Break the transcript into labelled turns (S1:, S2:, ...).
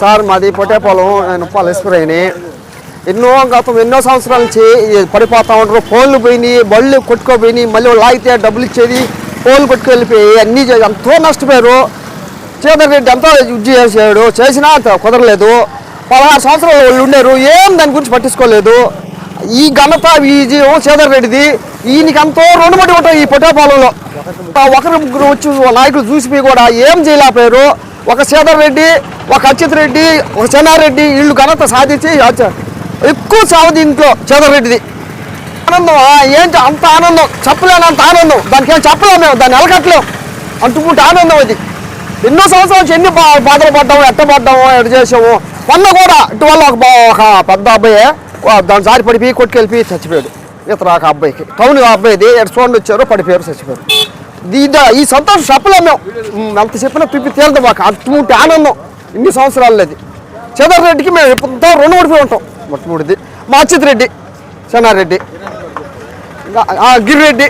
S1: Sir మాది పొట్టేపాలెం, నేను పాలేశ్వరని. ఎన్నో సంవత్సరాల నుంచి పడిపోతా ఉంటారు. ఫోన్లు పోయినాయి, బళ్ళు కొట్టుకోపోయినాయి, మళ్ళీ లాగితే డబ్బులు ఇచ్చేది, ఫోన్లు కొట్టుకెళ్ళిపోయి అన్నీ ఎంతో నష్టపోయారు. శ్రీధర్ రెడ్డి ఎంతో యుద్ధ చేసాడు, చేసినా అంత కుదరలేదు. 16 సంవత్సరాలు వాళ్ళు ఉన్నారు, ఏం దాని గురించి పట్టించుకోలేదు. ఈ ఘనత ఈ జీవం శ్రీధర్ రెడ్డిది. ఈయనకి ఎంతో రుణపడి ఉంటాయి ఈ పొట్టేపాలెంలో. ఒకరు ముగ్గురు వచ్చి నాయకులు చూసిపోయి కూడా ఏం చేయలేకపోయారు. ఒక శ్రీధర్ రెడ్డి, ఒక అచ్యుత్ రెడ్డి, ఒక చెన్నారెడ్డి వీళ్ళు ఘనత సాధించి ఎక్కువ సాగు దీంట్లో శ్రీధర్ రెడ్డిది. ఆనందం ఏంటి, అంత ఆనందం చెప్పలేనంత ఆనందం. దానికి ఏం చెప్పలేము మేము, దాన్ని ఎలకట్లేము. అంటుకుంటే ఆనందం అది. ఎన్నో సంవత్సరాల నుంచి ఎన్ని బాధలు పడ్డాము, ఎట్టబడ్డాము, ఎట్ట చేసాము. మొన్న కూడా ఇటువల్ల ఒక పెద్ద అబ్బాయి దాని జారి పడిపోయి కొట్టుకెళ్ళిపోయి చచ్చిపోయాడు. ఇతర ఒక అబ్బాయికి టౌన్ అబ్బాయిది చూడండి వచ్చారు, పడిపోయారు, చచ్చిపోయారు. ఈ సంతోషం చెప్పలేము మేము, ఎంత చెప్పినా పిప్పి తేలదు మాకు. అటువంటి ఆనందం ఇన్ని సంవత్సరాలు అది. శ్రీధర్ రెడ్డికి మేము ఎంతో రుణపడిపోయి ఉంటాం. మొట్టమొదటిది మా అచ్యుత్ రెడ్డి, చెన్నారెడ్డి, గిరిరెడ్డి,